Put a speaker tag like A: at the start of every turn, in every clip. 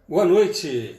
A: Boa noite.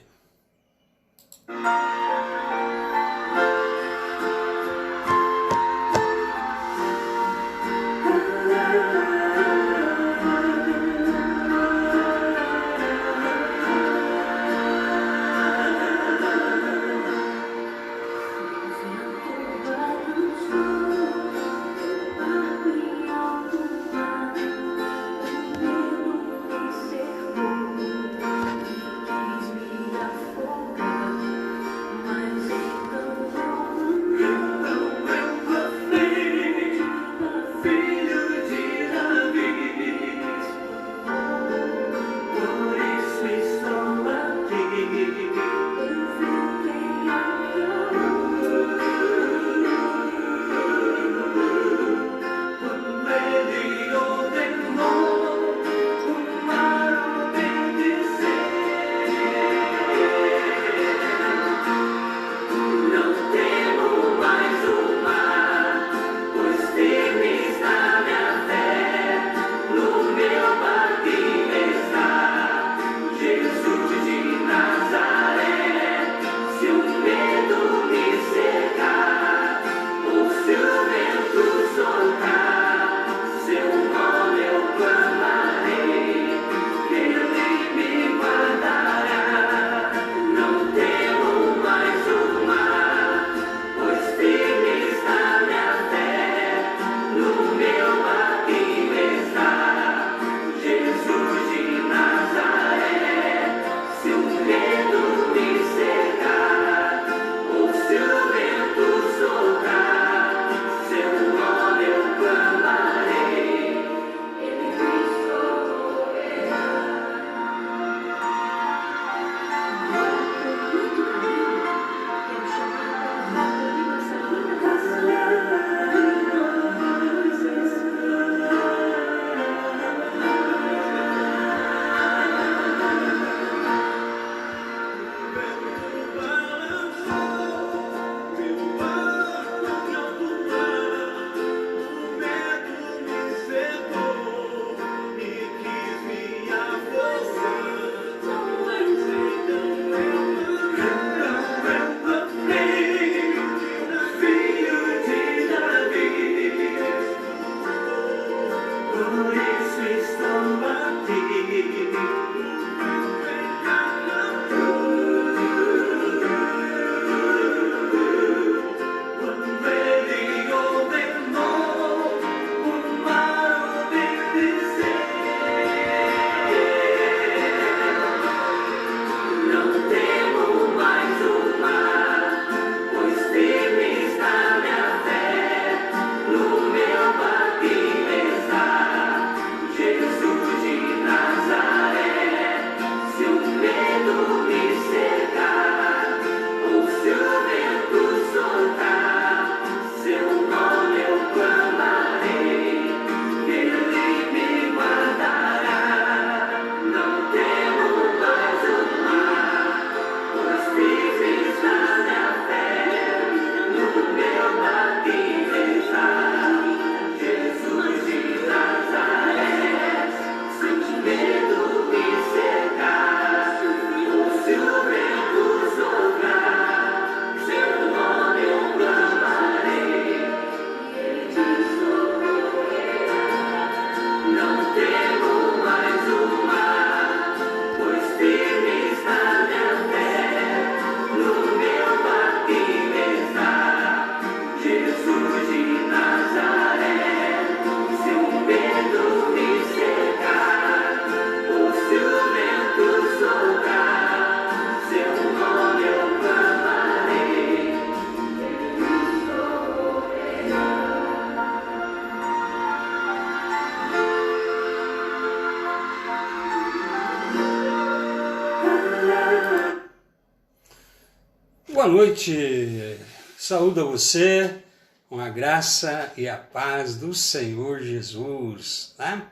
A: Boa noite, saúdo a você com a graça e a paz do Senhor Jesus, tá?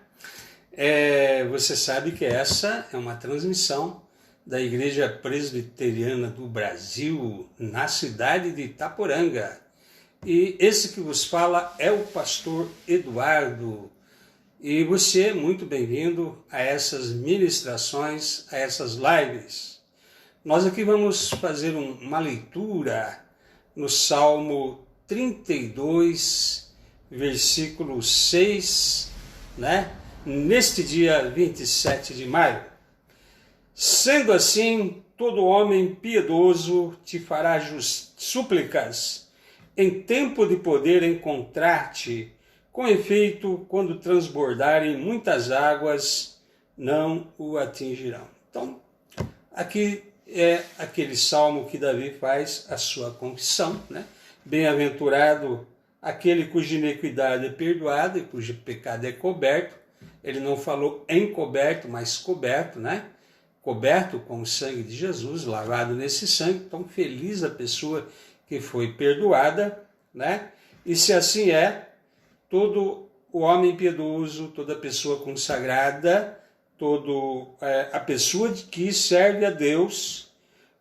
A: Você sabe que essa é uma transmissão da Igreja Presbiteriana do Brasil, na cidade de Itaporanga. E esse que vos fala é o pastor Eduardo, E você é muito bem-vindo a essas ministrações, a essas lives. Nós aqui vamos fazer uma leitura no Salmo 32, versículo 6, né? Neste dia 27 de maio. Sendo assim, todo homem piedoso te fará súplicas, em tempo de poder encontrar-te. Com efeito, quando transbordarem muitas águas, não o atingirão. Então, aqui é aquele salmo que Davi faz a sua confissão, né? Bem-aventurado aquele cuja iniquidade é perdoada e cujo pecado é coberto. Ele não falou encoberto, mas coberto, né? Coberto com o sangue de Jesus, lavado nesse sangue. Então, feliz a pessoa que foi perdoada, né? E se assim é, todo o homem piedoso, toda pessoa consagrada, a pessoa que serve a Deus,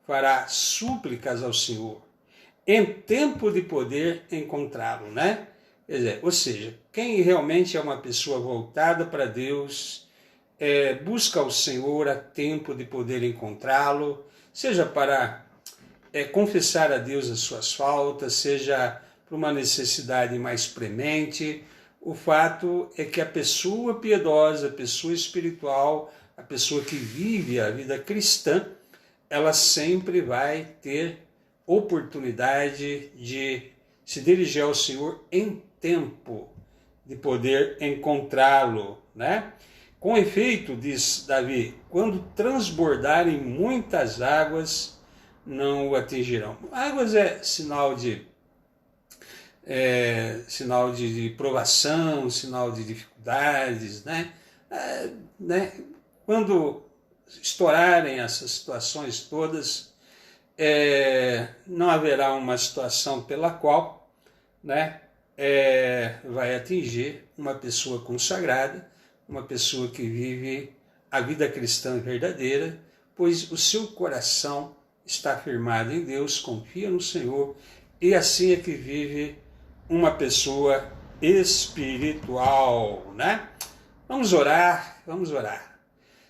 A: fará súplicas ao Senhor, em tempo de poder encontrá-lo, né? Quer dizer, ou seja, quem realmente é uma pessoa voltada para Deus, busca o Senhor a tempo de poder encontrá-lo, seja para confessar a Deus as suas faltas, seja por uma necessidade mais premente. O fato é que a pessoa piedosa, a pessoa espiritual, a pessoa que vive a vida cristã, ela sempre vai ter oportunidade de se dirigir ao Senhor em tempo de poder encontrá-lo, né? Com efeito, diz Davi, quando transbordarem muitas águas, não o atingirão. Águas é sinal de provação, sinal de dificuldades, né? Quando estourarem essas situações todas, não haverá uma situação pela qual, né, vai atingir uma pessoa consagrada, uma pessoa que vive a vida cristã verdadeira, pois o seu coração está firmado em Deus, confia no Senhor, e assim é que vive uma pessoa espiritual, né? Vamos orar, vamos orar.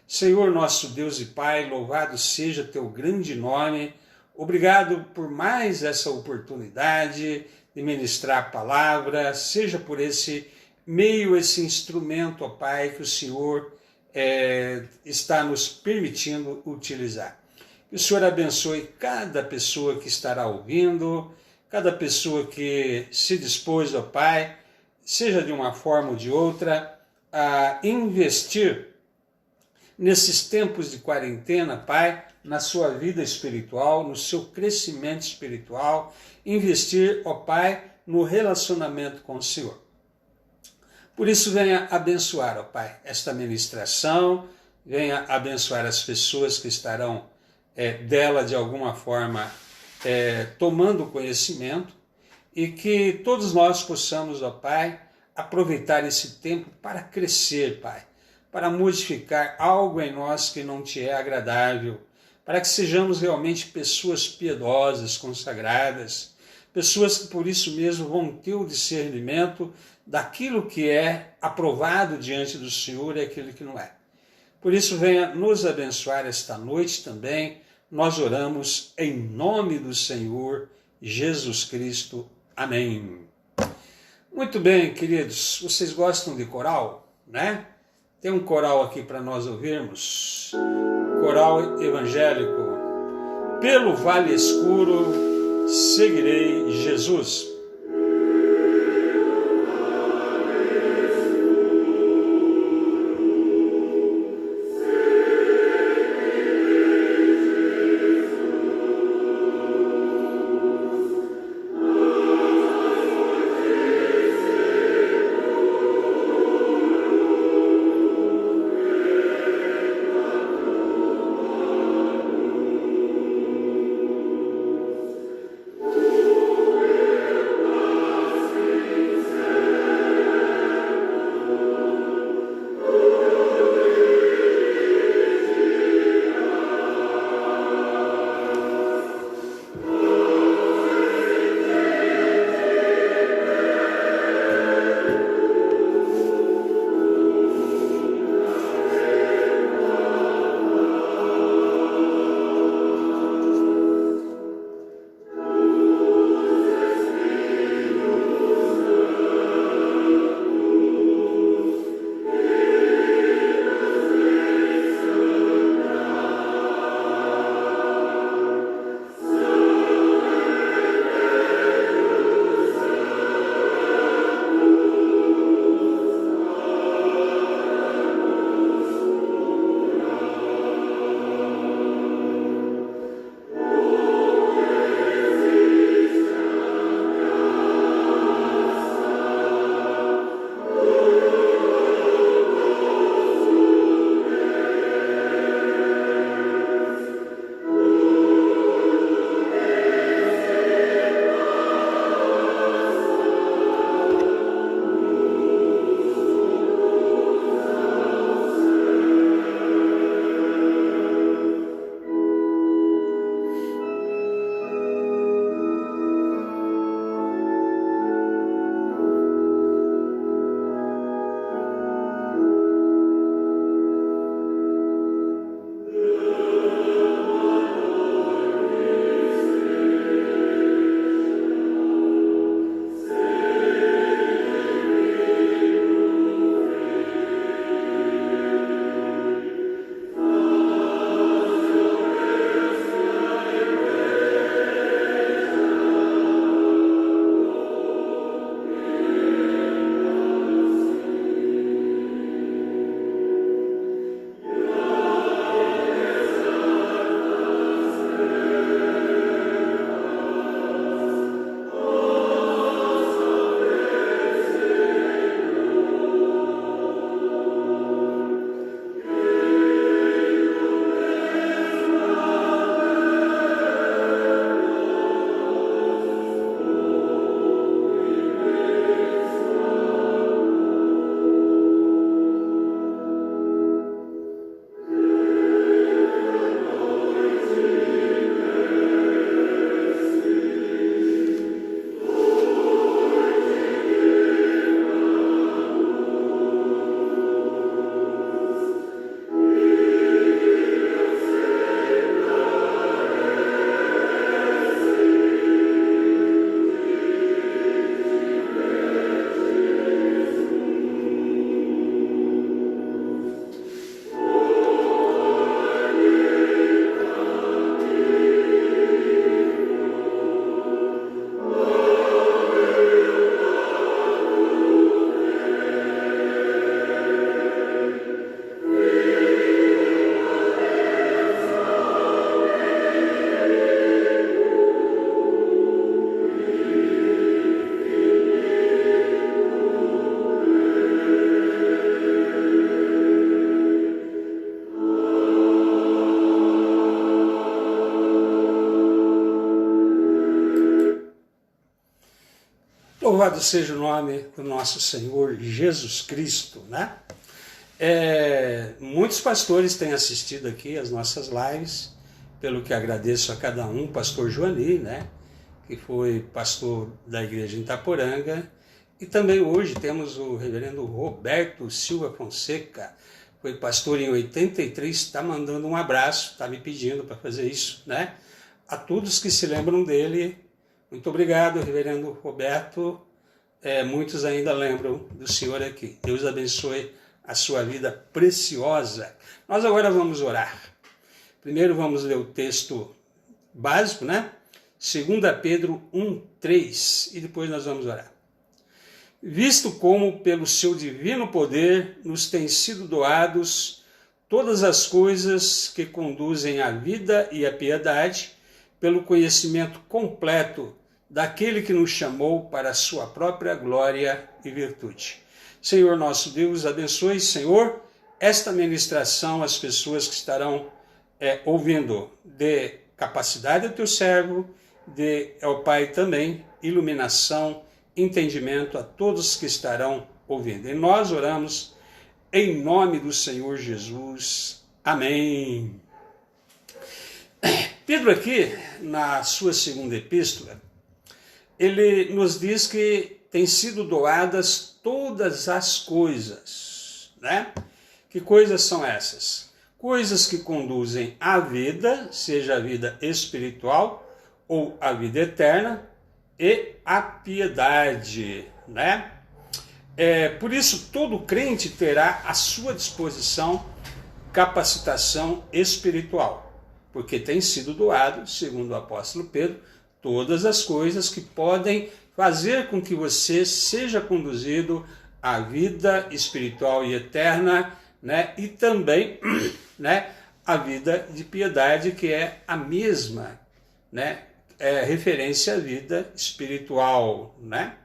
A: Senhor nosso Deus e Pai, louvado seja teu grande nome. Obrigado por mais essa oportunidade de ministrar a palavra, seja por esse meio, esse instrumento, ó Pai, que o Senhor está nos permitindo utilizar. Que o Senhor abençoe cada pessoa que estará ouvindo, cada pessoa que se dispôs, ó Pai, seja de uma forma ou de outra, a investir nesses tempos de quarentena, Pai, na sua vida espiritual, no seu crescimento espiritual, investir, ó Pai, no relacionamento com o Senhor. Por isso, venha abençoar, ó Pai, esta ministração, venha abençoar as pessoas que estarão dela de alguma forma tomando conhecimento, e que todos nós possamos, ó Pai, aproveitar esse tempo para crescer, Pai, para modificar algo em nós que não te é agradável, para que sejamos realmente pessoas piedosas, consagradas, pessoas que por isso mesmo vão ter o discernimento daquilo que é aprovado diante do Senhor e aquilo que não é. Por isso, venha nos abençoar esta noite também. Nós oramos em nome do Senhor Jesus Cristo. Amém. Muito bem, queridos. Vocês gostam de coral, né? Tem um coral aqui para nós ouvirmos. Coral evangélico. Pelo vale escuro seguirei Jesus. Louvado seja o nome do nosso Senhor Jesus Cristo, né? Muitos pastores têm assistido aqui as nossas lives, pelo que agradeço a cada um, pastor Joani, né? Que foi pastor da igreja em Itaporanga, e também hoje temos o reverendo Roberto Silva Fonseca, foi pastor em 83, está mandando um abraço, está me pedindo para fazer isso, né? A todos que se lembram dele, muito obrigado, reverendo Roberto. Muitos ainda lembram do senhor aqui. Deus abençoe a sua vida preciosa. Nós agora vamos orar. Primeiro vamos ler o texto básico, né? 2 Pedro 1:3, e depois nós vamos orar. Visto como, pelo seu divino poder, nos têm sido doados todas as coisas que conduzem à vida e à piedade, pelo conhecimento completo daquele que nos chamou para a sua própria glória e virtude. Senhor nosso Deus, abençoe, Senhor, esta ministração às pessoas que estarão ouvindo. Dê capacidade ao teu servo, dê ao Pai também iluminação, entendimento a todos que estarão ouvindo. E nós oramos em nome do Senhor Jesus. Amém. Pedro aqui, na sua segunda epístola, ele nos diz que têm sido doadas todas as coisas, né? Que coisas são essas? Coisas que conduzem à vida, seja a vida espiritual ou a vida eterna, e a piedade, né? Por isso, todo crente terá à sua disposição capacitação espiritual, porque tem sido doado, segundo o apóstolo Pedro, todas as coisas que podem fazer com que você seja conduzido à vida espiritual e eterna, né? E também, né, a vida de piedade, que é a mesma, né? Referência à vida espiritual, né?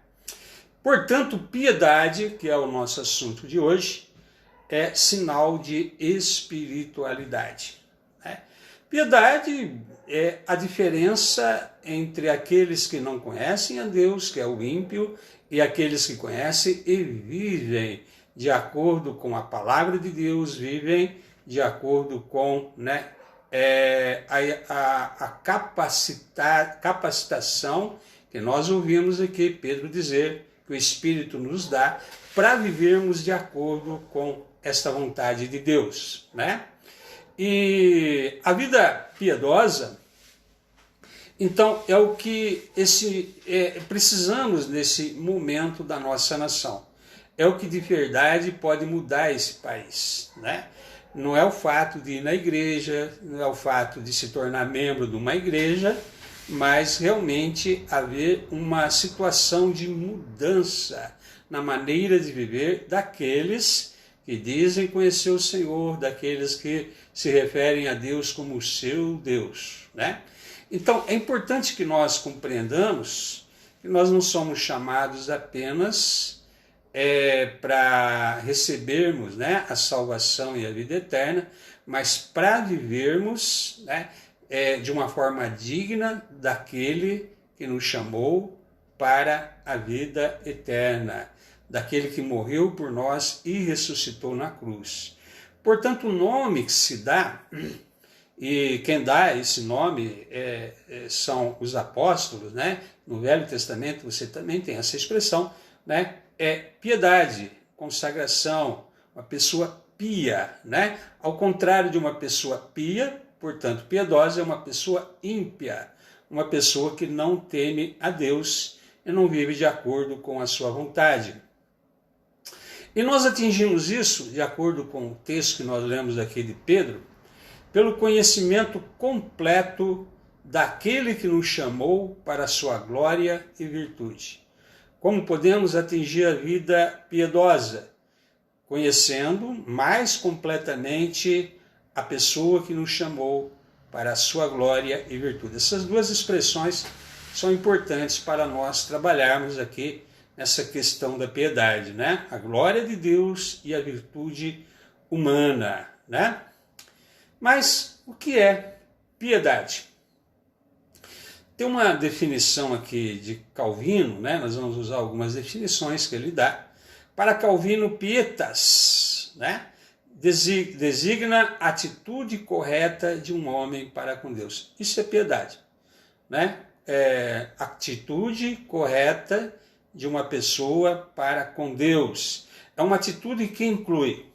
A: Portanto, piedade, que é o nosso assunto de hoje, é sinal de espiritualidade, né? Piedade é a diferença entre aqueles que não conhecem a Deus, que é o ímpio, e aqueles que conhecem e vivem de acordo com a palavra de Deus, vivem de acordo com, né, a capacitação que nós ouvimos aqui Pedro dizer que o Espírito nos dá para vivermos de acordo com esta vontade de Deus, né? E a vida piedosa, então, é o que precisamos nesse momento da nossa nação. É o que de verdade pode mudar esse país, né? Não é o fato de ir na igreja, não é o fato de se tornar membro de uma igreja, mas realmente haver uma situação de mudança na maneira de viver daqueles que dizem conhecer o Senhor, daqueles que se referem a Deus como o seu Deus, né? Então, é importante que nós compreendamos que nós não somos chamados apenas para recebermos, né, a salvação e a vida eterna, mas para vivermos, né, de uma forma digna daquele que nos chamou para a vida eterna, daquele que morreu por nós e ressuscitou na cruz. Portanto, o nome que se dá, e quem dá esse nome são os apóstolos, né? No Velho Testamento você também tem essa expressão, né? Piedade, consagração, uma pessoa pia, né? Ao contrário de uma pessoa pia, portanto, piedosa é uma pessoa ímpia, uma pessoa que não teme a Deus e não vive de acordo com a sua vontade. E nós atingimos isso, de acordo com o texto que nós lemos aqui de Pedro, pelo conhecimento completo daquele que nos chamou para a sua glória e virtude. Como podemos atingir a vida piedosa? Conhecendo mais completamente a pessoa que nos chamou para a sua glória e virtude. Essas duas expressões são importantes para nós trabalharmos aqui nessa questão da piedade, né? A glória de Deus e a virtude humana, né? Mas o que é piedade? Tem uma definição aqui de Calvino, né? Nós vamos usar algumas definições que ele dá. Para Calvino, pietas, né? Designa a atitude correta de um homem para com Deus. Isso é piedade, né? Atitude correta de uma pessoa para com Deus. É uma atitude que inclui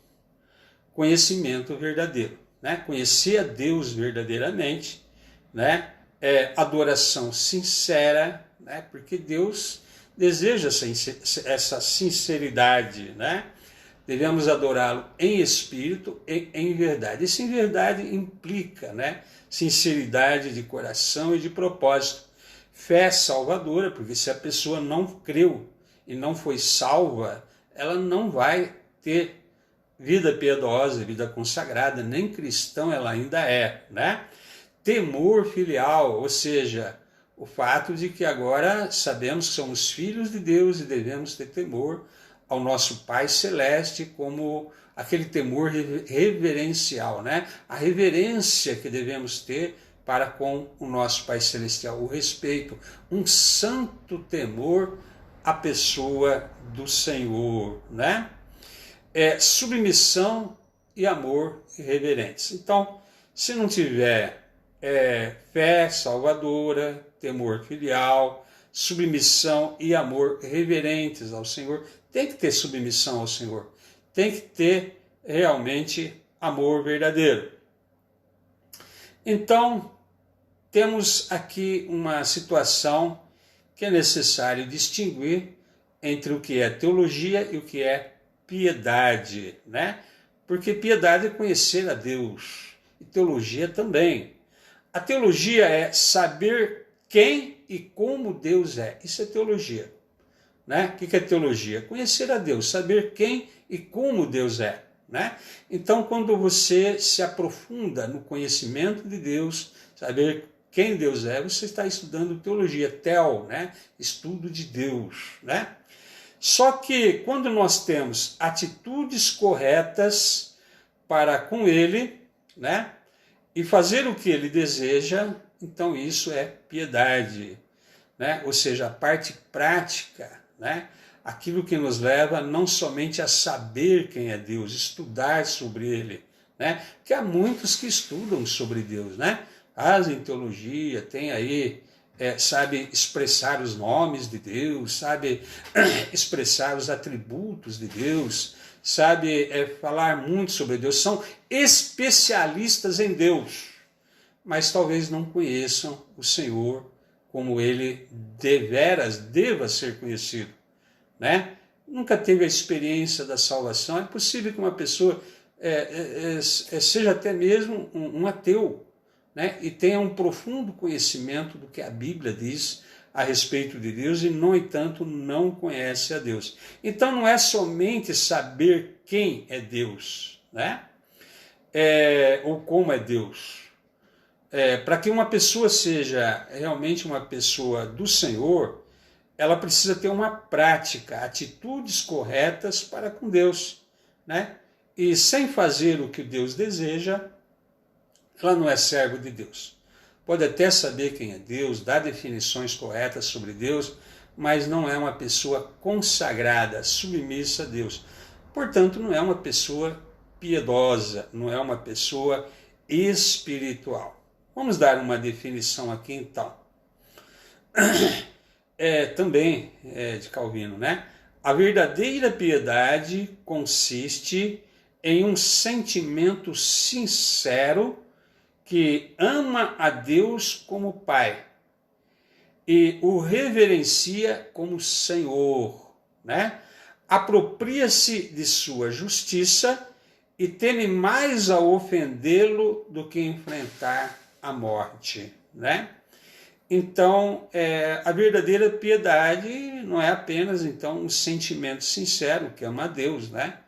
A: conhecimento verdadeiro, né? Conhecer a Deus verdadeiramente, né? Adoração sincera, né? Porque Deus deseja essa sinceridade, né? Devemos adorá-lo em espírito e em verdade. Isso em verdade implica, né? Sinceridade de coração e de propósito. Fé salvadora, porque se a pessoa não creu e não foi salva, ela não vai ter vida piedosa, vida consagrada, nem cristão ela ainda é, né? Temor filial, ou seja, o fato de que agora sabemos que somos filhos de Deus e devemos ter temor ao nosso Pai Celeste, como aquele temor reverencial, né? A reverência que devemos ter para com o nosso Pai Celestial, o respeito, um santo temor à pessoa do Senhor, né? Submissão e amor reverentes. Então, se não tiver fé salvadora, temor filial, submissão e amor reverentes ao Senhor, tem que ter submissão ao Senhor, tem que ter realmente amor verdadeiro. Então, temos aqui uma situação que é necessário distinguir entre o que é teologia e o que é piedade, né? Porque piedade é conhecer a Deus, e teologia também. A teologia é saber quem e como Deus é. Isso é teologia, né? O que é teologia? Conhecer a Deus, saber quem e como Deus é, né? Então, quando você se aprofunda no conhecimento de Deus, saber quem Deus é, você está estudando teologia, tel, né? Estudo de Deus, né? Só que quando nós temos atitudes corretas para com Ele, né? E fazer o que Ele deseja, então isso é piedade, né? Ou seja, a parte prática, né? Aquilo que nos leva não somente a saber quem é Deus, estudar sobre Ele, né? Porque há muitos que estudam sobre Deus, né? Fazem teologia, tem aí, sabe expressar os nomes de Deus, sabe expressar os atributos de Deus, sabe falar muito sobre Deus, são especialistas em Deus, mas talvez não conheçam o Senhor como Ele deveras deva ser conhecido, né? Nunca teve a experiência da salvação. É possível que uma pessoa seja até mesmo um ateu, né? E tenha um profundo conhecimento do que a Bíblia diz a respeito de Deus e, no entanto, não conhece a Deus. Então, não é somente saber quem é Deus, né? Ou como é Deus. Para que uma pessoa seja realmente uma pessoa do Senhor, ela precisa ter uma prática, atitudes corretas para com Deus, né? E sem fazer o que Deus deseja, ela não é servo de Deus. Pode até saber quem é Deus, dar definições corretas sobre Deus, mas não é uma pessoa consagrada, submissa a Deus. Portanto, não é uma pessoa piedosa, não é uma pessoa espiritual. Vamos dar uma definição aqui então. Também de Calvino, né? A verdadeira piedade consiste em um sentimento sincero que ama a Deus como Pai e o reverencia como Senhor, né? Apropria-se de sua justiça e teme mais a ofendê-lo do que enfrentar a morte, né? Então, a verdadeira piedade não é apenas então um sentimento sincero que ama a Deus, né?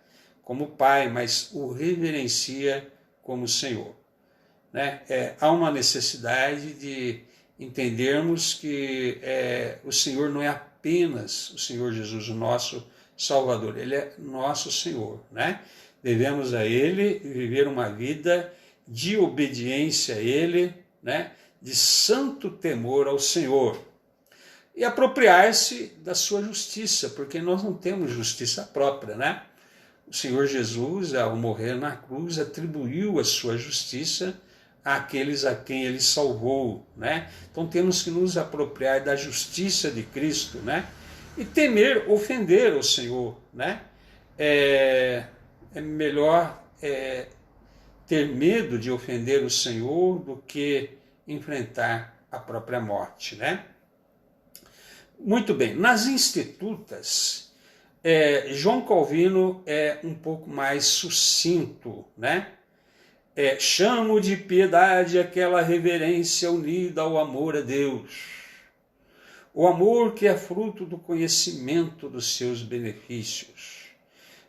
A: Como Pai, mas o reverencia como Senhor. Né? Há uma necessidade de entendermos que o Senhor não é apenas o Senhor Jesus, o nosso Salvador, Ele é nosso Senhor, né? Devemos a Ele viver uma vida de obediência a Ele, né? de santo temor ao Senhor e apropriar-se da sua justiça, porque nós não temos justiça própria, né? O Senhor Jesus, ao morrer na cruz, atribuiu a sua justiça àqueles a quem ele salvou, né? Então temos que nos apropriar da justiça de Cristo, né? E temer ofender o Senhor, né? É melhor ter medo de ofender o Senhor do que enfrentar a própria morte, né? Muito bem, nas Institutas, João Calvino é um pouco mais sucinto, né? Chamo de piedade aquela reverência unida ao amor a Deus. O amor que é fruto do conhecimento dos seus benefícios.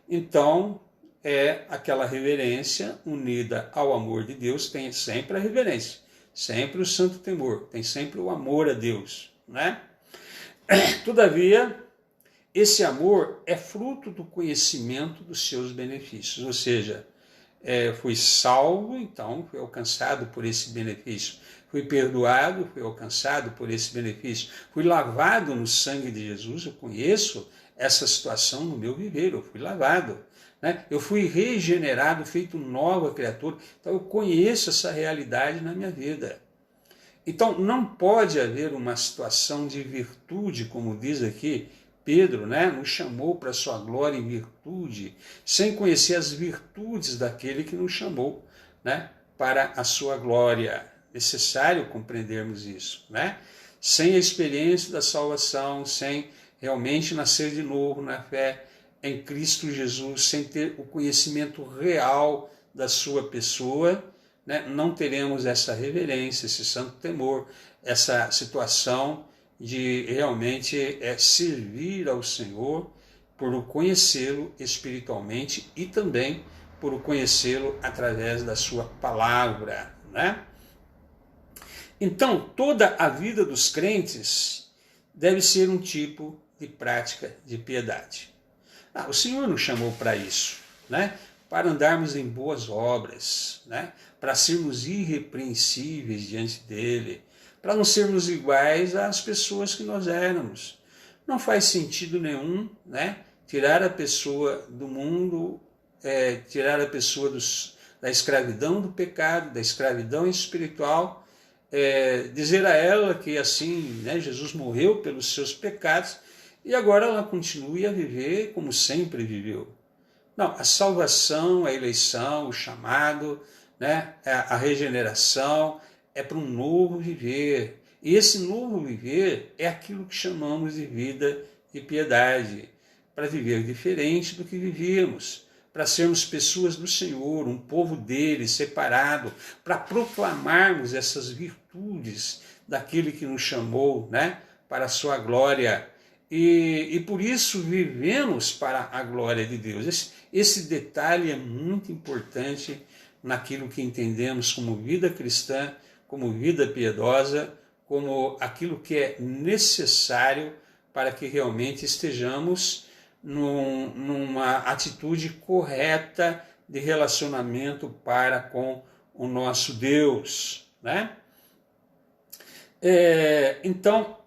A: Então, aquela reverência unida ao amor de Deus, tem sempre a reverência, sempre o santo temor, tem sempre o amor a Deus, né? Todavia, esse amor é fruto do conhecimento dos seus benefícios, ou seja, fui salvo, então fui alcançado por esse benefício. Fui perdoado, fui alcançado por esse benefício. Fui lavado no sangue de Jesus, eu conheço essa situação no meu viver, eu fui lavado. Né? Eu fui regenerado, feito nova criatura, então eu conheço essa realidade na minha vida. Então não pode haver uma situação de virtude, como diz aqui Pedro, né? Nos chamou para a sua glória e virtude, sem conhecer as virtudes daquele que nos chamou, né? Para a sua glória. Necessário compreendermos isso, né? Sem a experiência da salvação, sem realmente nascer de novo na fé em Cristo Jesus, sem ter o conhecimento real da sua pessoa, né? Não teremos essa reverência, esse santo temor, essa situação de realmente servir ao Senhor por o conhecê-lo espiritualmente e também por o conhecê-lo através da sua palavra, né? Então, toda a vida dos crentes deve ser um tipo de prática de piedade. O Senhor nos chamou para isso, né? Para andarmos em boas obras, né? Para sermos irrepreensíveis diante dele, para não sermos iguais às pessoas que nós éramos. Não faz sentido nenhum, né? Tirar a pessoa do mundo, tirar a pessoa da escravidão do pecado, da escravidão espiritual, dizer a ela que assim, né, Jesus morreu pelos seus pecados e agora ela continue a viver como sempre viveu. Não, a salvação, a eleição, o chamado, né, a regeneração é para um novo viver. E esse novo viver é aquilo que chamamos de vida de piedade, para viver diferente do que vivíamos, para sermos pessoas do Senhor, um povo dele, separado, para proclamarmos essas virtudes daquele que nos chamou, né, para a sua glória. E por isso vivemos para a glória de Deus. Esse detalhe é muito importante naquilo que entendemos como vida cristã, como vida piedosa, como aquilo que é necessário para que realmente estejamos numa atitude correta de relacionamento para com o nosso Deus, né? Então,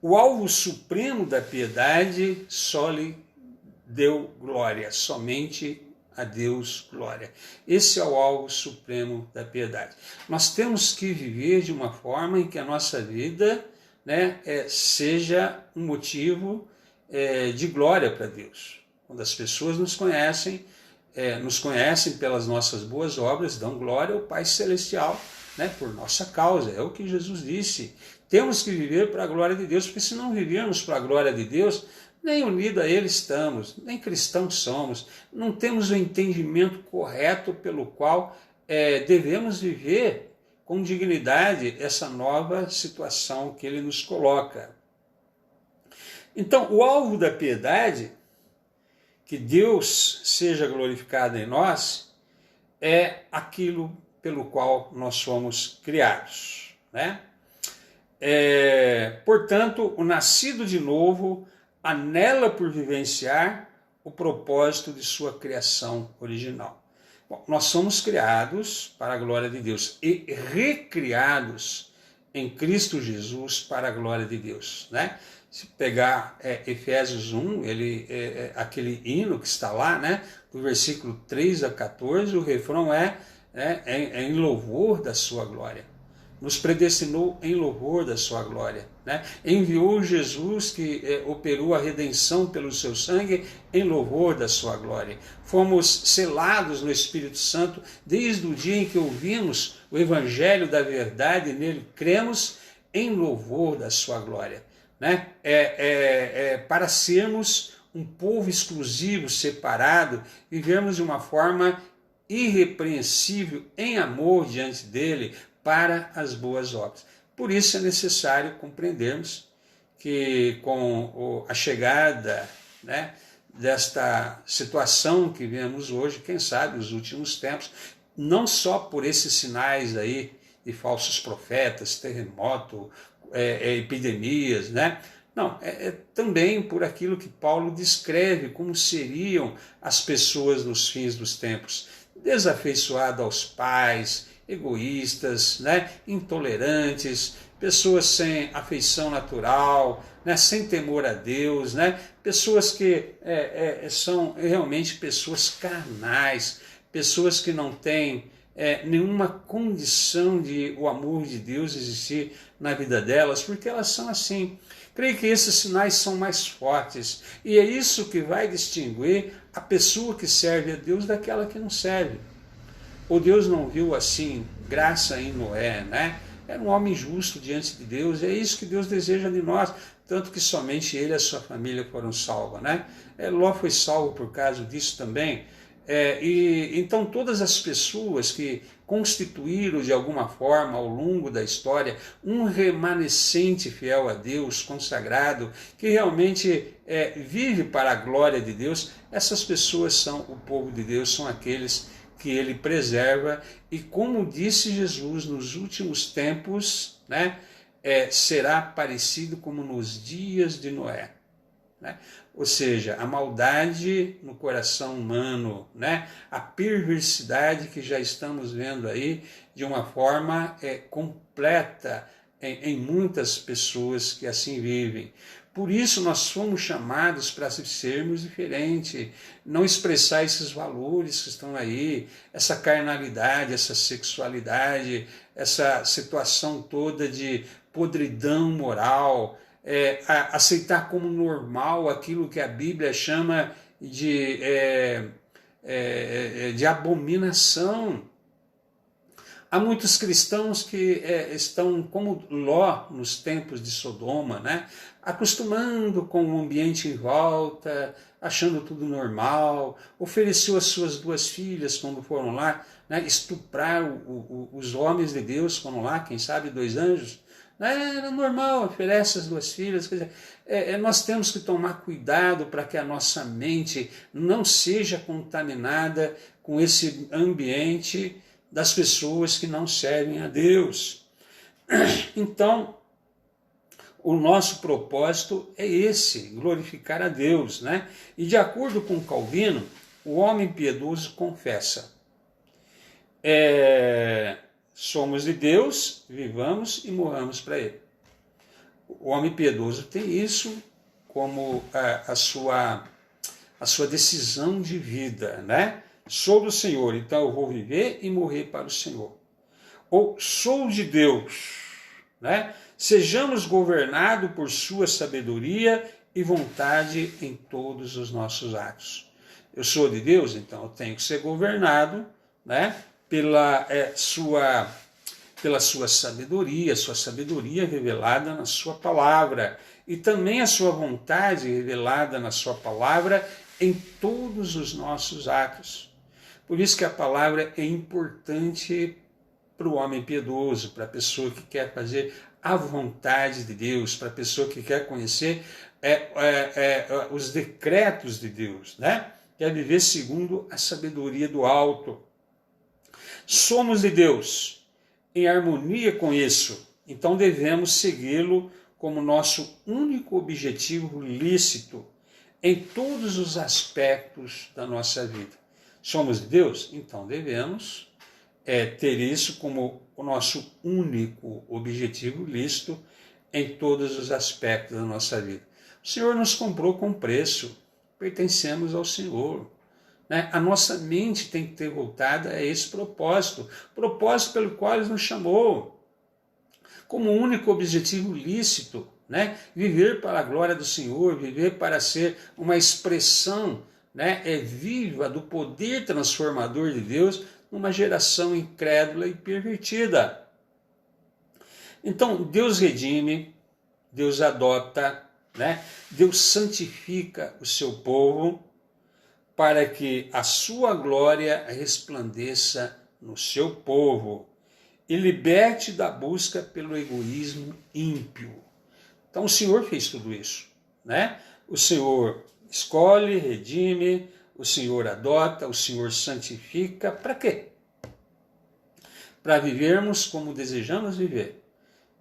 A: o alvo supremo da piedade só lhe deu glória, somente a Deus glória. Esse é o alvo supremo da piedade. Nós temos que viver de uma forma em que a nossa vida, né, seja um motivo de glória para Deus. Quando as pessoas nos conhecem pelas nossas boas obras, dão glória ao Pai Celestial, né, por nossa causa. É o que Jesus disse. Temos que viver para a glória de Deus, porque se não vivermos para a glória de Deus, nem unidos a Ele estamos, nem cristãos somos, não temos o entendimento correto pelo qual devemos viver com dignidade essa nova situação que Ele nos coloca. Então, o alvo da piedade, que Deus seja glorificado em nós, é aquilo pelo qual nós somos criados, né? Portanto, o nascido de novo anela por vivenciar o propósito de sua criação original. Bom, nós somos criados para a glória de Deus e recriados em Cristo Jesus para a glória de Deus, né? Se pegar Efésios 1, aquele hino que está lá, né, do versículo 3 a 14, o refrão é em louvor da sua glória. Nos predestinou em louvor da sua glória, né? Enviou Jesus que operou a redenção pelo seu sangue em louvor da sua glória. Fomos selados no Espírito Santo desde o dia em que ouvimos o Evangelho da verdade e nele cremos em louvor da sua glória, né? Para sermos um povo exclusivo, separado, vivermos de uma forma irrepreensível em amor diante dele, para as boas obras. Por isso é necessário compreendermos que com a chegada, né, desta situação que vemos hoje, quem sabe nos últimos tempos, não só por esses sinais aí de falsos profetas, terremoto, epidemias, né? Não, também por aquilo que Paulo descreve como seriam as pessoas nos fins dos tempos, desafeiçoado aos pais, egoístas, né, intolerantes, pessoas sem afeição natural, né, sem temor a Deus, né, pessoas que são realmente pessoas carnais, pessoas que não têm nenhuma condição de o amor de Deus existir na vida delas, porque elas são assim. Creio que esses sinais são mais fortes, e é isso que vai distinguir a pessoa que serve a Deus daquela que não serve. Ou Deus não viu assim graça em Noé, né? Era um homem justo diante de Deus, é isso que Deus deseja de nós, tanto que somente ele e a sua família foram salvos, né? Ló foi salvo por causa disso também. Então todas as pessoas que constituíram de alguma forma ao longo da história um remanescente fiel a Deus, consagrado, que realmente vive para a glória de Deus, essas pessoas são o povo de Deus, são aqueles que ele preserva, e como disse Jesus, nos últimos tempos, né, será parecido como nos dias de Noé, né? Ou seja, a maldade no coração humano, né, a perversidade que já estamos vendo aí de uma forma completa em muitas pessoas que assim vivem. Por isso nós fomos chamados para sermos diferentes, não expressar esses valores que estão aí, essa carnalidade, essa sexualidade, essa situação toda de podridão moral, aceitar como normal aquilo que a Bíblia chama de abominação. Há muitos cristãos que estão como Ló nos tempos de Sodoma, né? Acostumando com o ambiente em volta, achando tudo normal, ofereceu as suas 2 filhas quando foram lá, né, estuprar os homens de Deus, foram lá, quem sabe 2 anjos, era normal, oferece as 2 filhas. Quer dizer, nós temos que tomar cuidado para que a nossa mente não seja contaminada com esse ambiente das pessoas que não servem a Deus. Então, o nosso propósito é esse, glorificar a Deus, né? E de acordo com Calvino, o homem piedoso confessa: somos de Deus, vivamos e morramos para Ele. O homem piedoso tem isso como a sua decisão de vida, né? Sou do Senhor, então eu vou viver e morrer para o Senhor. Ou sou de Deus, né? Sejamos governados por sua sabedoria e vontade em todos os nossos atos. Eu sou de Deus, então eu tenho que ser governado, né, pela sua sabedoria revelada na sua palavra, e também a sua vontade revelada na sua palavra em todos os nossos atos. Por isso que a palavra é importante para o homem piedoso, para a pessoa que quer fazer a vontade de Deus, para a pessoa que quer conhecer os decretos de Deus, né? Quer viver segundo a sabedoria do alto. Somos de Deus, em harmonia com isso, então devemos segui-lo como nosso único objetivo lícito em todos os aspectos da nossa vida. somos de Deus? Então devemos ter isso como o nosso único objetivo lícito em todos os aspectos da nossa vida. O Senhor nos comprou com preço, pertencemos ao Senhor. Né? A nossa mente tem que ter voltada a esse propósito pelo qual Ele nos chamou, como único objetivo lícito, né? Viver para a glória do Senhor, viver para ser uma expressão, né, viva do poder transformador de Deus numa geração incrédula e pervertida. Então, Deus redime, Deus adota, né? Deus santifica o seu povo para que a sua glória resplandeça no seu povo e liberte da busca pelo egoísmo ímpio. Então o Senhor fez tudo isso, né? O Senhor escolhe, redime, o Senhor adota, o Senhor santifica. Para quê? Para vivermos como desejamos viver,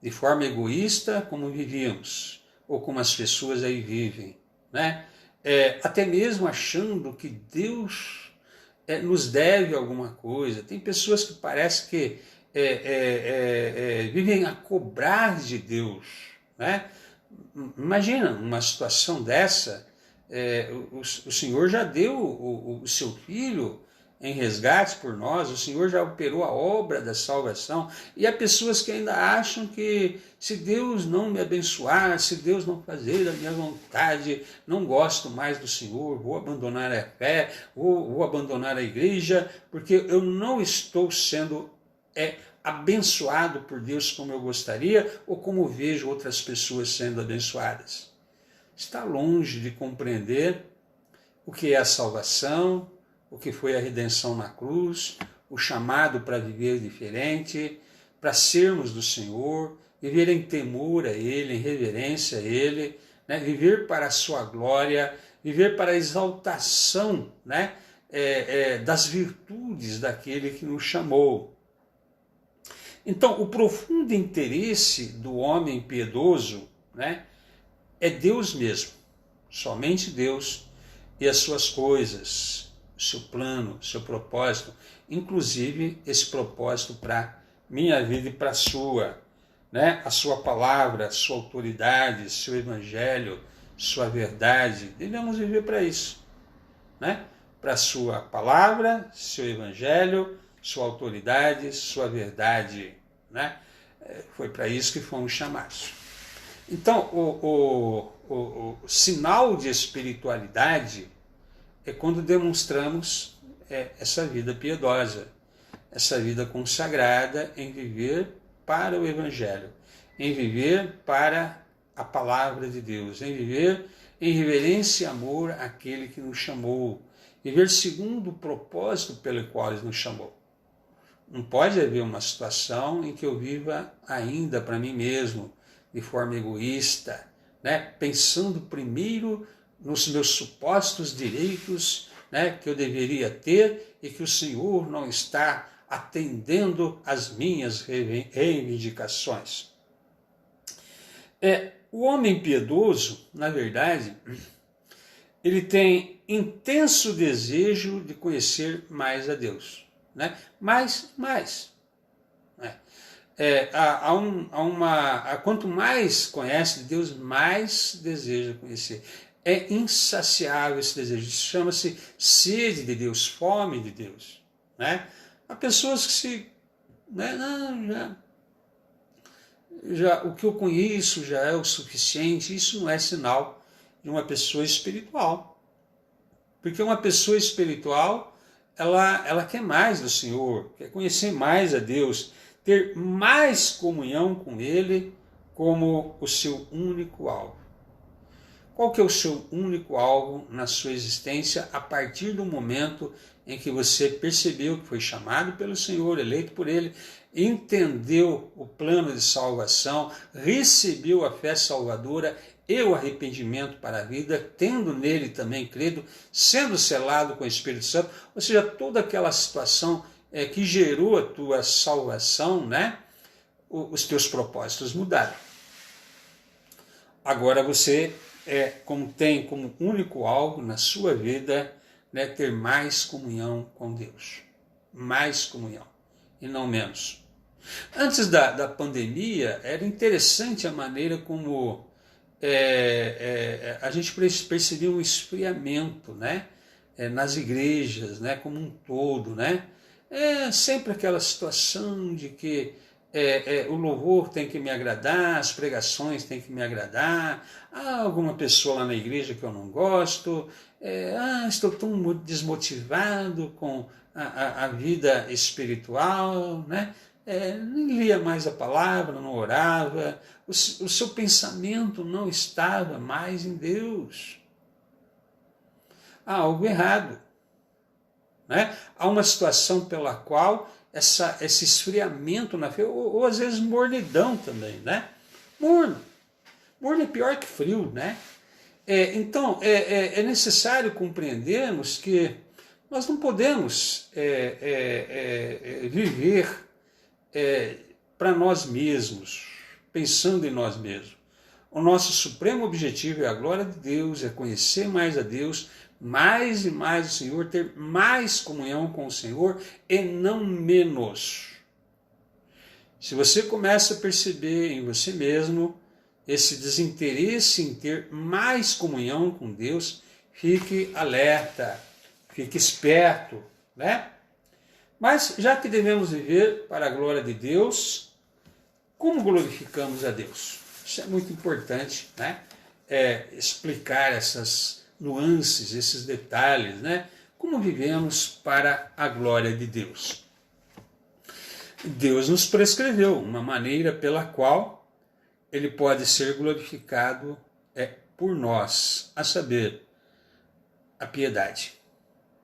A: de forma egoísta como vivíamos, ou como as pessoas aí vivem, né? Até mesmo achando que Deus nos deve alguma coisa. Tem pessoas que parece que vivem a cobrar de Deus, né? Imagina uma situação dessa, o Senhor já deu o seu Filho em resgate por nós, o Senhor já operou a obra da salvação, e há pessoas que ainda acham que se Deus não me abençoar, se Deus não fazer a minha vontade, não gosto mais do Senhor, vou abandonar a fé, vou abandonar a igreja, porque eu não estou sendo abençoado por Deus como eu gostaria, ou como vejo outras pessoas sendo abençoadas. Está longe de compreender o que é a salvação, o que foi a redenção na cruz, o chamado para viver diferente, para sermos do Senhor, viver em temor a Ele, em reverência a Ele, né? Viver para a sua glória, viver para a exaltação, né? Das virtudes daquele que nos chamou. Então, o profundo interesse do homem piedoso, né, é Deus mesmo, somente Deus e as suas coisas, o seu plano, o seu propósito, inclusive esse propósito para minha vida e para a sua, né? A sua palavra, a sua autoridade, seu evangelho, sua verdade. Devemos viver para isso, né? Para a sua palavra, seu evangelho, sua autoridade, sua verdade, né? Foi para isso que fomos chamados. Então, o sinal de espiritualidade é quando demonstramos essa vida piedosa, essa vida consagrada em viver para o Evangelho, em viver para a palavra de Deus, em viver em reverência e amor àquele que nos chamou, viver segundo o propósito pelo qual Ele nos chamou. Não pode haver uma situação em que eu viva ainda para mim mesmo, de forma egoísta, né? Pensando primeiro nos meus supostos direitos, né, que eu deveria ter e que o Senhor não está atendendo às minhas reivindicações. O homem piedoso, na verdade, ele tem intenso desejo de conhecer mais a Deus, né? Mais. Quanto mais conhece de Deus, mais deseja conhecer. É insaciável esse desejo. Isso chama-se sede de Deus, fome de Deus, né? Há pessoas que já o que eu conheço já é o suficiente. Isso não é sinal de uma pessoa espiritual. Porque uma pessoa espiritual, ela quer mais do Senhor, quer conhecer mais a Deus, ter mais comunhão com Ele como o seu único alvo. Qual que é o seu único alvo na sua existência a partir do momento em que você percebeu que foi chamado pelo Senhor, eleito por Ele, entendeu o plano de salvação, recebeu a fé salvadora e o arrependimento para a vida, tendo nele também crido, sendo selado com o Espírito Santo, ou seja, toda aquela situação que gerou a tua salvação, né? Os teus propósitos mudaram. Agora você como tem como único alvo na sua vida, né, ter mais comunhão com Deus. Mais comunhão, e não menos. Antes da pandemia, era interessante a maneira como a gente percebia um esfriamento, né, nas igrejas, né, como um todo, né? Sempre aquela situação de que o louvor tem que me agradar, as pregações têm que me agradar, há alguma pessoa lá na igreja que eu não gosto, estou tão desmotivado com a vida espiritual, né? Nem lia mais a palavra, não orava, o seu pensamento não estava mais em Deus. Há algo errado. Né? Há uma situação pela qual esse esfriamento na fé, ou às vezes mornidão também, né? Morno é pior que frio, né? Então, é necessário compreendermos que nós não podemos viver para nós mesmos, pensando em nós mesmos. O nosso supremo objetivo é a glória de Deus, é conhecer mais a Deus, mais e mais o Senhor, ter mais comunhão com o Senhor e não menos. Se você começa a perceber em você mesmo esse desinteresse em ter mais comunhão com Deus, fique alerta, fique esperto, né? Mas já que devemos viver para a glória de Deus, como glorificamos a Deus? Isso é muito importante, né? Explicar essas nuances, esses detalhes, né? Como vivemos para a glória de Deus. Deus nos prescreveu uma maneira pela qual ele pode ser glorificado por nós, a saber, a piedade,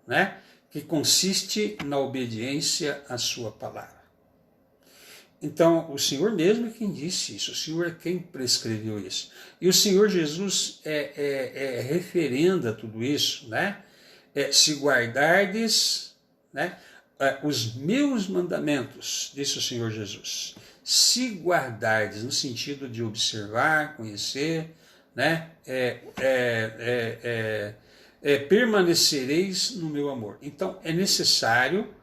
A: né? Que consiste na obediência à sua palavra. Então, o Senhor mesmo é quem disse isso, o Senhor é quem prescreveu isso. E o Senhor Jesus referenda tudo isso, né? Se guardardes, né, os meus mandamentos, disse o Senhor Jesus. Se guardardes, no sentido de observar, conhecer, né? Permanecereis no meu amor. Então, é necessário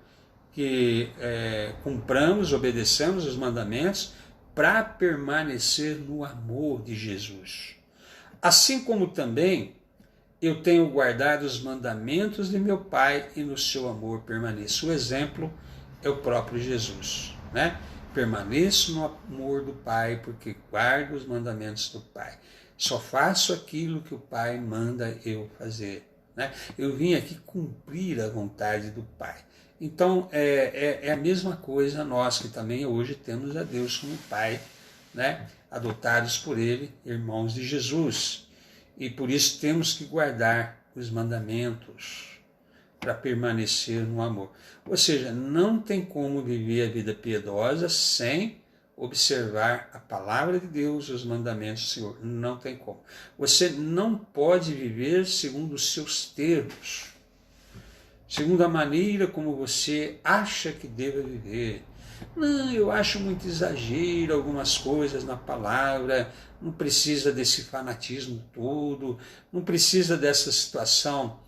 A: que cumpramos, obedeçamos os mandamentos para permanecer no amor de Jesus. Assim como também eu tenho guardado os mandamentos de meu Pai e no seu amor permaneço. O exemplo é o próprio Jesus, né? Permaneço no amor do Pai porque guardo os mandamentos do Pai. Só faço aquilo que o Pai manda eu fazer, né? Eu vim aqui cumprir a vontade do Pai. Então, é a mesma coisa nós que também hoje temos a Deus como Pai, né? Adotados por Ele, irmãos de Jesus. E por isso temos que guardar os mandamentos para permanecer no amor. Ou seja, não tem como viver a vida piedosa sem observar a palavra de Deus, os mandamentos do Senhor. Não tem como. Você não pode viver segundo os seus termos, segundo a maneira como você acha que deva viver. Não, eu acho muito exagero algumas coisas na palavra, não precisa desse fanatismo todo, não precisa dessa situação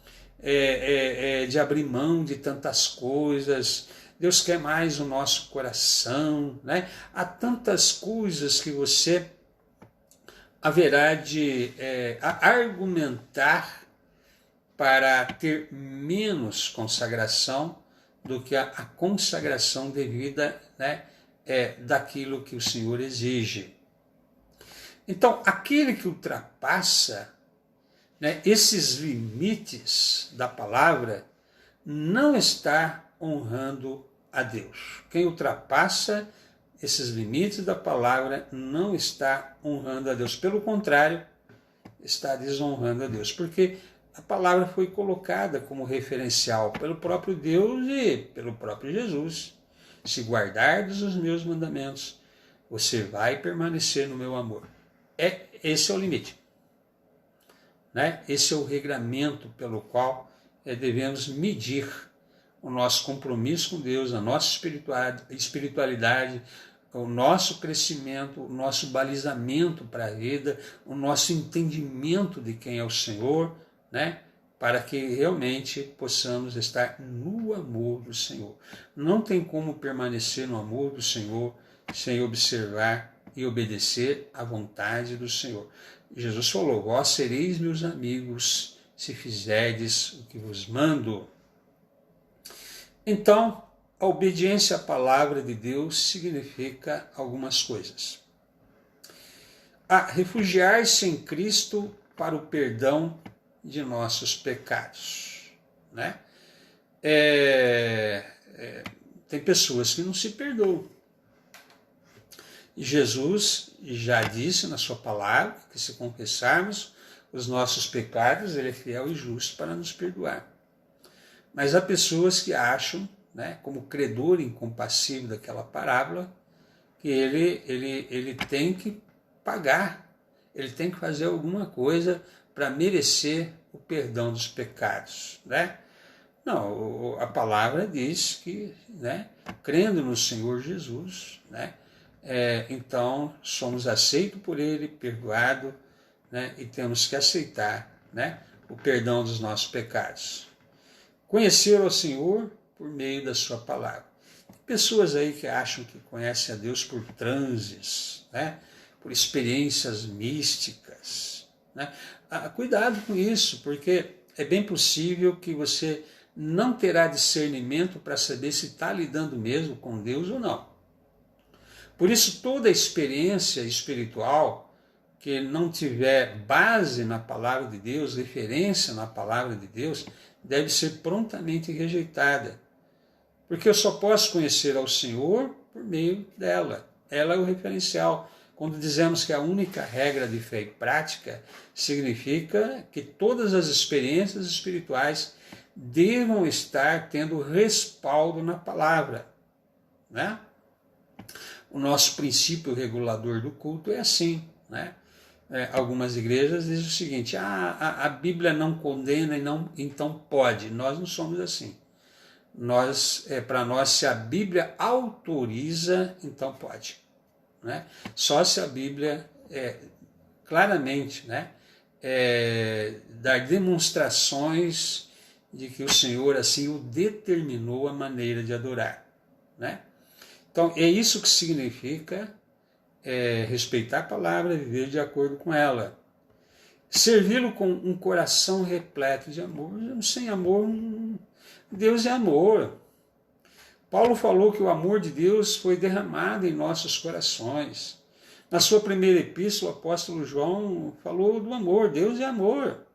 A: de abrir mão de tantas coisas. Deus quer mais o nosso coração, né? Há tantas coisas que você haverá de argumentar para ter menos consagração do que a consagração devida, né, daquilo que o Senhor exige. Então, aquele que ultrapassa, né, esses limites da palavra não está honrando a Deus. Quem ultrapassa esses limites da palavra não está honrando a Deus. Pelo contrário, está desonrando a Deus. Porque a palavra foi colocada como referencial pelo próprio Deus e pelo próprio Jesus. Se guardardes os meus mandamentos, você vai permanecer no meu amor. Esse é o limite, né? Esse é o regramento pelo qual devemos medir o nosso compromisso com Deus, a nossa espiritualidade, o nosso crescimento, o nosso balizamento para a vida, o nosso entendimento de quem é o Senhor, né? para que realmente possamos estar no amor do Senhor. Não tem como permanecer no amor do Senhor sem observar e obedecer à vontade do Senhor. Jesus falou: vós sereis meus amigos se fizerdes o que vos mando. Então, a obediência à palavra de Deus significa algumas coisas. Refugiar-se em Cristo para o perdão de nossos pecados. Né? Tem pessoas que não se perdoam. E Jesus já disse na sua palavra que se confessarmos os nossos pecados, ele é fiel e justo para nos perdoar. Mas há pessoas que acham, né, como credor incompassível daquela parábola, que ele tem que pagar, ele tem que fazer alguma coisa para merecer o perdão dos pecados. Né? Não, a palavra diz que, né, crendo no Senhor Jesus, né, então somos aceitos por ele, perdoados, né, e temos que aceitar, né, o perdão dos nossos pecados. Conhecer o Senhor por meio da sua palavra. Tem pessoas aí que acham que conhecem a Deus por transes, né, por experiências místicas. Né? Cuidado com isso, porque é bem possível que você não terá discernimento para saber se está lidando mesmo com Deus ou não. Por isso, toda experiência espiritual que não tiver base na palavra de Deus, referência na palavra de Deus, deve ser prontamente rejeitada. Porque eu só posso conhecer ao Senhor por meio dela. Ela é o referencial. Quando dizemos que a única regra de fé e prática, significa que todas as experiências espirituais devam estar tendo respaldo na palavra. Né? O nosso princípio regulador do culto é assim. Né? Algumas igrejas dizem o seguinte: a Bíblia não condena e não, então pode. Nós não somos assim. Para nós, se a Bíblia autoriza, então pode. Né? Só se a Bíblia claramente, né, dar demonstrações de que o Senhor assim o determinou a maneira de adorar. Né? Então, é isso que significa respeitar a palavra, viver de acordo com ela. Servi-lo com um coração repleto de amor. Sem amor, Deus é amor. Paulo falou que o amor de Deus foi derramado em nossos corações. Na sua primeira epístola, o apóstolo João falou do amor. Deus é amor.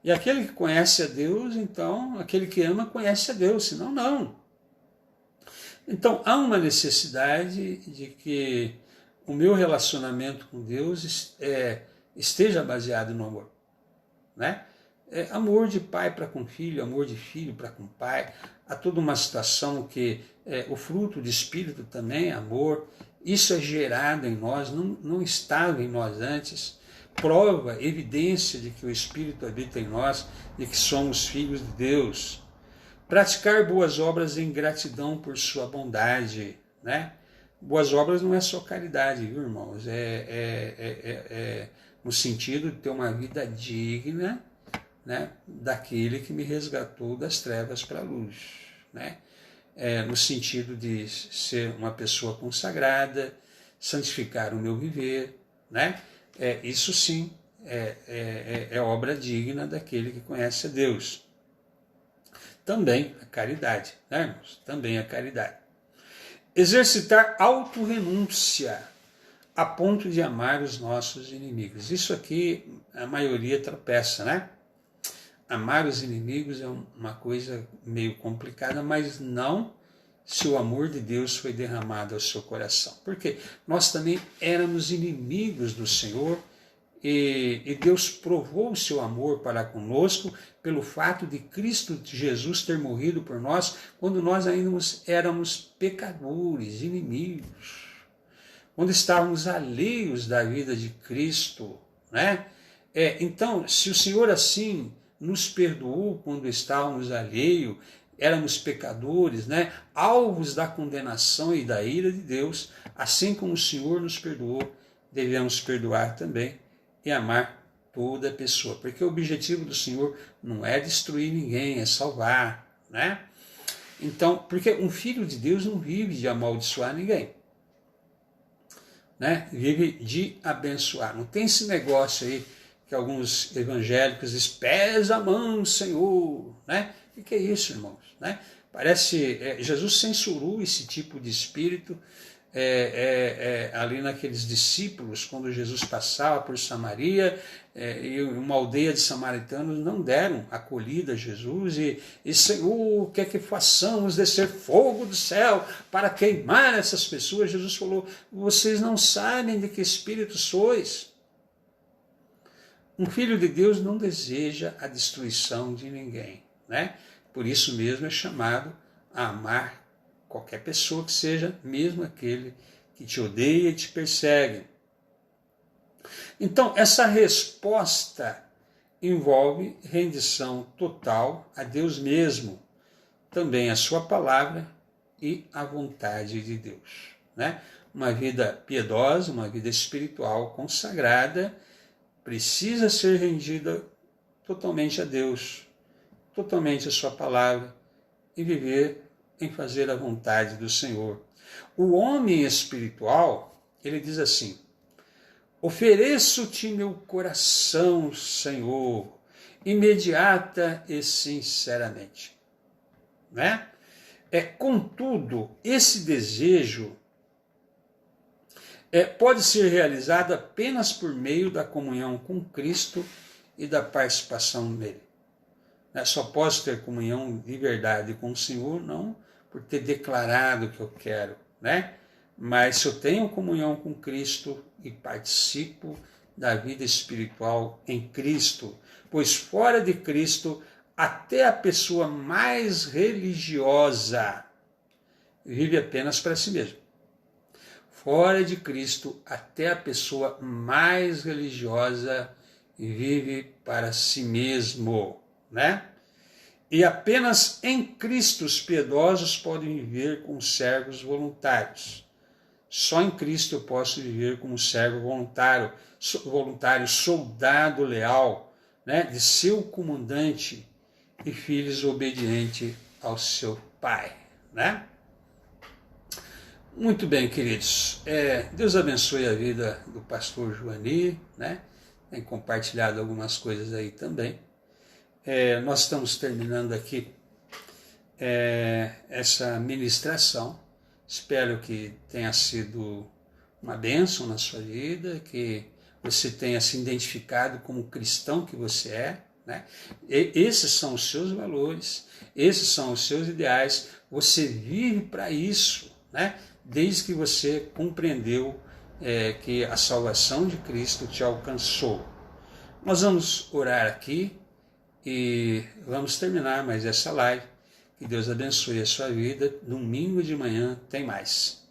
A: E aquele que conhece a Deus, então, aquele que ama conhece a Deus, senão não. Então, há uma necessidade de que o meu relacionamento com Deus esteja baseado no amor. Né? Amor de pai para com filho, amor de filho para com pai. Há toda uma situação que o fruto do Espírito também é amor. Isso é gerado em nós, não estava em nós antes. Prova, evidência de que o Espírito habita em nós, de que somos filhos de Deus. Praticar boas obras em gratidão por sua bondade. Né? Boas obras não é só caridade, viu, irmãos? No sentido de ter uma vida digna, né, daquele que me resgatou das trevas para a luz. Né? No sentido de ser uma pessoa consagrada, santificar o meu viver. Né? Isso sim é obra digna daquele que conhece a Deus. Também a caridade, né, irmãos? Também a caridade. Exercitar autorrenúncia a ponto de amar os nossos inimigos. Isso aqui a maioria tropeça, né? Amar os inimigos é uma coisa meio complicada, mas não se o amor de Deus foi derramado ao seu coração. Porque nós também éramos inimigos do Senhor e Deus provou o seu amor para conosco pelo fato de Cristo Jesus ter morrido por nós quando nós ainda éramos pecadores, inimigos, quando estávamos alheios da vida de Cristo. Né? Então, se o Senhor assim nos perdoou quando estávamos alheios, éramos pecadores, né? Alvos da condenação e da ira de Deus, assim como o Senhor nos perdoou, devemos perdoar também e amar toda pessoa, porque o objetivo do Senhor não é destruir ninguém, é salvar, né? Então, porque um filho de Deus não vive de amaldiçoar ninguém, né? Vive de abençoar. Não tem esse negócio aí que alguns evangélicos dizem, pesa a mão, Senhor, né? O que é isso, irmãos? Né? Parece, Jesus censurou esse tipo de espírito ali naqueles discípulos, quando Jesus passava por Samaria, e uma aldeia de samaritanos não deram acolhida a Jesus, e Senhor, quer que façamos descer fogo do céu para queimar essas pessoas? Jesus falou, vocês não sabem de que espírito sois. Um filho de Deus não deseja a destruição de ninguém, né? Por isso mesmo é chamado a amar qualquer pessoa que seja, mesmo aquele que te odeia e te persegue. Então, essa resposta envolve rendição total a Deus mesmo, também a sua palavra e a vontade de Deus, né? Uma vida piedosa, uma vida espiritual consagrada, precisa ser rendida totalmente a Deus, totalmente a sua palavra, e viver em fazer a vontade do Senhor. O homem espiritual, ele diz assim, ofereço-te meu coração, Senhor, imediata e sinceramente. Né? Contudo, esse desejo pode ser realizado apenas por meio da comunhão com Cristo e da participação nele. Só posso ter comunhão de verdade com o Senhor, não por ter declarado que eu quero, né? Mas se eu tenho comunhão com Cristo e participo da vida espiritual em Cristo, pois fora de Cristo, até a pessoa mais religiosa vive apenas para si mesma. Fora de Cristo, até a pessoa mais religiosa vive para si mesmo, né? E apenas em Cristo os piedosos podem viver como servos voluntários. Só em Cristo eu posso viver como servo voluntário, soldado leal, né, de seu comandante e filhos obedientes ao seu pai, né? Muito bem, queridos. Deus abençoe a vida do pastor Joani, né? Tem compartilhado algumas coisas aí também. Nós estamos terminando aqui essa ministração. Espero que tenha sido uma bênção na sua vida, que você tenha se identificado como cristão que você é, né? Esses são os seus valores, esses são os seus ideais, você vive para isso, né? Desde que você compreendeu que a salvação de Cristo te alcançou. Nós vamos orar aqui e vamos terminar mais essa live. Que Deus abençoe a sua vida. Domingo de manhã tem mais.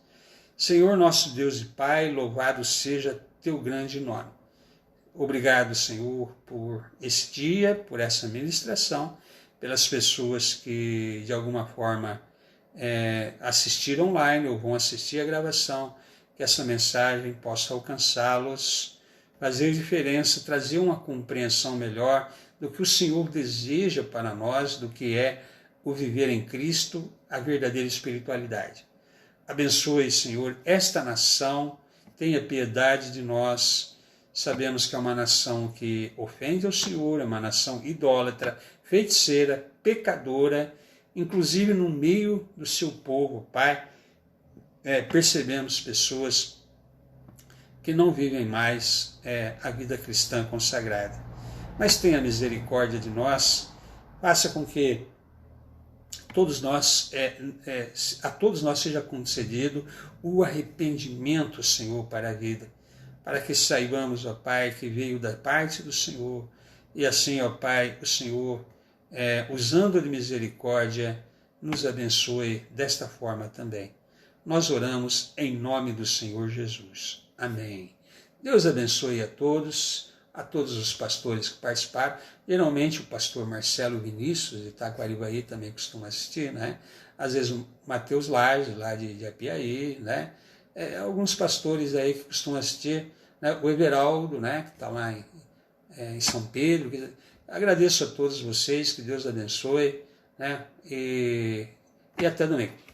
A: Senhor, nosso Deus e Pai, louvado seja teu grande nome. Obrigado, Senhor, por esse dia, por essa ministração, pelas pessoas que de alguma forma assistiram online ou vão assistir a gravação, que essa mensagem possa alcançá-los, fazer diferença, trazer uma compreensão melhor do que o Senhor deseja para nós, do que é o viver em Cristo, a verdadeira espiritualidade. Abençoe, Senhor, esta nação, tenha piedade de nós. Sabemos que é uma nação que ofende ao Senhor, é uma nação idólatra, feiticeira, pecadora, inclusive no meio do seu povo, Pai, percebemos pessoas que não vivem mais a vida cristã consagrada. Mas tenha misericórdia de nós, faça com que a todos nós seja concedido o arrependimento, Senhor, para a vida, para que saibamos, ó Pai, que veio da parte do Senhor, e assim, ó Pai, o Senhor, usando de misericórdia, nos abençoe desta forma também. Nós oramos em nome do Senhor Jesus. Amém. Deus abençoe a todos os pastores que participaram. Geralmente o pastor Marcelo Vinícius, de Itaquaribaí, também costuma assistir, né? Às vezes o Mateus Lages, lá de Apiaí, né? Alguns pastores aí que costumam assistir, né? O Everaldo, né? Que está lá em São Pedro. Agradeço a todos vocês, que Deus abençoe, né? E até domingo.